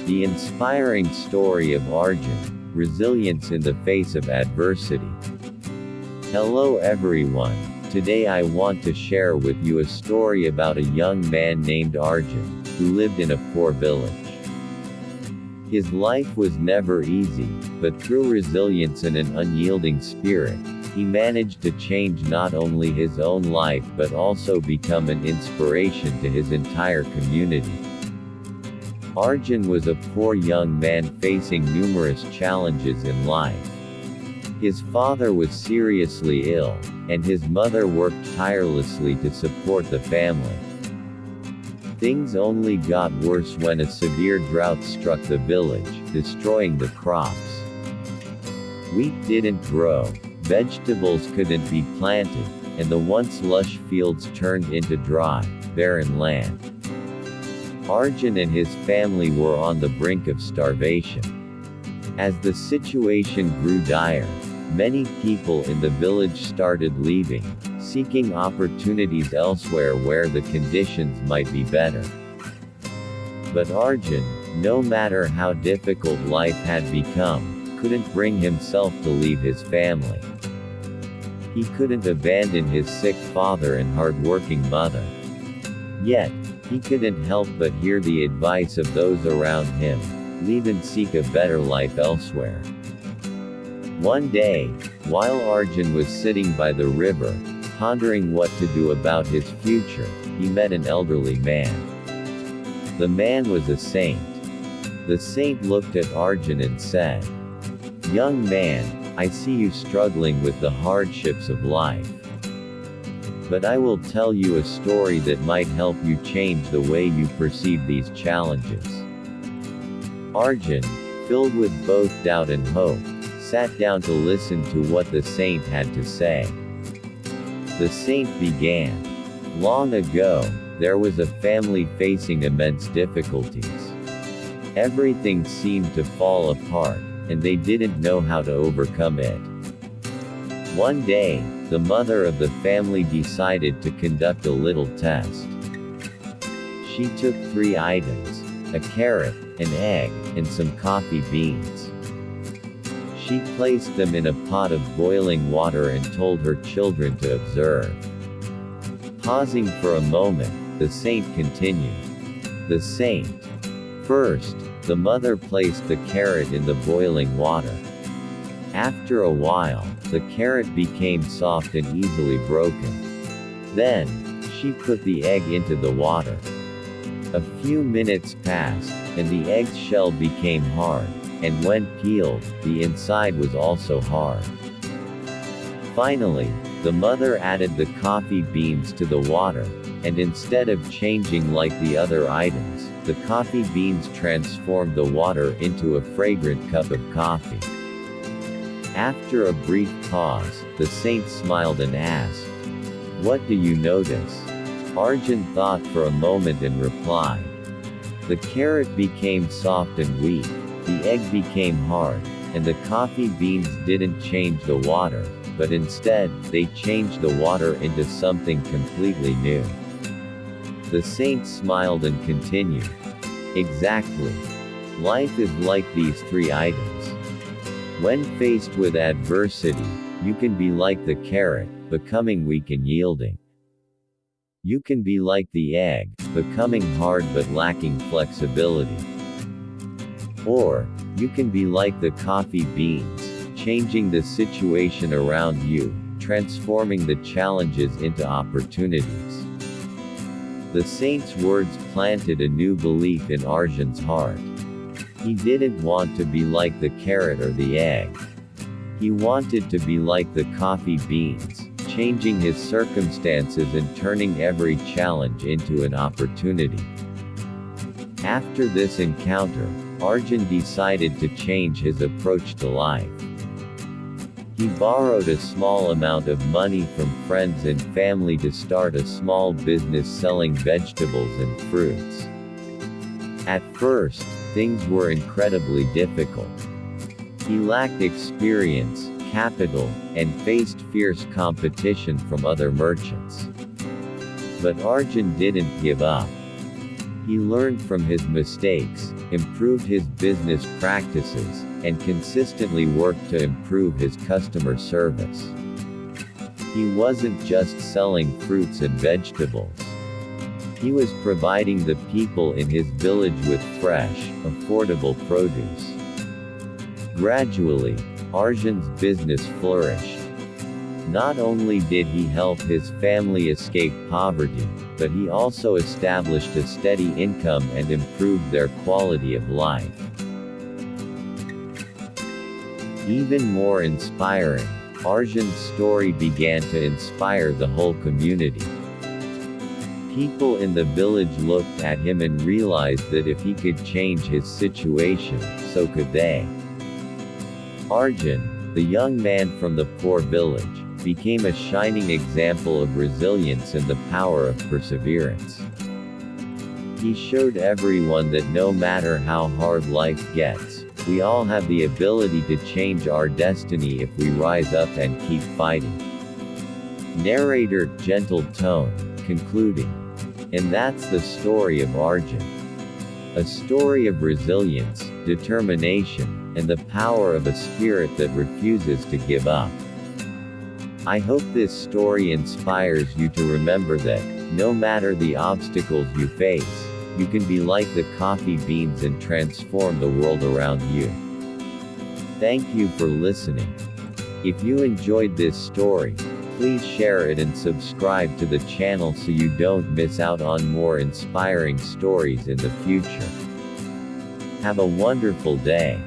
The inspiring story of Arjun, resilience in the face of adversity. Hello everyone, today I want to share with you a story about a young man named Arjun, who lived in a poor village. His life was never easy, but through resilience and an unyielding spirit, he managed to change not only his own life but also become an inspiration to his entire community. Arjun was a poor young man facing numerous challenges in life. His father was seriously ill, and his mother worked tirelessly to support the family. Things only got worse when a severe drought struck the village, destroying the crops. Wheat didn't grow, vegetables couldn't be planted, and the once lush fields turned into dry, barren land. Arjun and his family were on the brink of starvation. As the situation grew dire, many people in the village started leaving, seeking opportunities elsewhere where the conditions might be better. But Arjun, no matter how difficult life had become, couldn't bring himself to leave his family. He couldn't abandon his sick father and hard-working mother. Yet, he couldn't help but hear the advice of those around him: leave and seek a better life elsewhere. One day, while Arjun was sitting by the river, pondering what to do about his future, he met an elderly man. The man was a saint. The saint looked at Arjun and said, "Young man, I see you struggling with the hardships of life. But I will tell you a story that might help you change the way you perceive these challenges." Arjun, filled with both doubt and hope, sat down to listen to what the saint had to say. The saint began. Long ago, there was a family facing immense difficulties. Everything seemed to fall apart, and they didn't know how to overcome it. One day, the mother of the family decided to conduct a little test. She took 3 items: a carrot, an egg, and some coffee beans. She placed them in a pot of boiling water and told her children to observe. Pausing for a moment, the saint continued. The saint. First, the mother placed the carrot in the boiling water. After a while, the carrot became soft and easily broken. Then, she put the egg into the water. A few minutes passed, and the egg's shell became hard, and when peeled, the inside was also hard. Finally, the mother added the coffee beans to the water, and instead of changing like the other items, the coffee beans transformed the water into a fragrant cup of coffee. After a brief pause, the saint smiled and asked, "What do you notice?" Arjun thought for a moment and replied, "The carrot became soft and weak, the egg became hard, and the coffee beans didn't change the water, but instead, they changed the water into something completely new." The saint smiled and continued, "Exactly. Life is like these 3 items. When faced with adversity, you can be like the carrot, becoming weak and yielding. You can be like the egg, becoming hard but lacking flexibility. Or, you can be like the coffee beans, changing the situation around you, transforming the challenges into opportunities." The saint's words planted a new belief in Arjun's heart. He didn't want to be like the carrot or the egg. He wanted to be like the coffee beans, changing his circumstances and turning every challenge into an opportunity. After this encounter, Arjun decided to change his approach to life. He borrowed a small amount of money from friends and family to start a small business selling vegetables and fruits. At first, things were incredibly difficult. He lacked experience, capital, and faced fierce competition from other merchants. But Arjun didn't give up. He learned from his mistakes, improved his business practices, and consistently worked to improve his customer service. He wasn't just selling fruits and vegetables. He was providing the people in his village with fresh, affordable produce. Gradually, Arjun's business flourished. Not only did he help his family escape poverty, but he also established a steady income and improved their quality of life. Even more inspiring, Arjun's story began to inspire the whole community. People in the village looked at him and realized that if he could change his situation, so could they. Arjun, the young man from the poor village, became a shining example of resilience and the power of perseverance. He showed everyone that no matter how hard life gets, we all have the ability to change our destiny if we rise up and keep fighting. Narrator, gentle tone, concluding. And that's the story of Arjun. A story of resilience, determination, and the power of a spirit that refuses to give up. I hope this story inspires you to remember that, no matter the obstacles you face, you can be like the coffee beans and transform the world around you. Thank you for listening. If you enjoyed this story, please share it and subscribe to the channel so you don't miss out on more inspiring stories in the future. Have a wonderful day.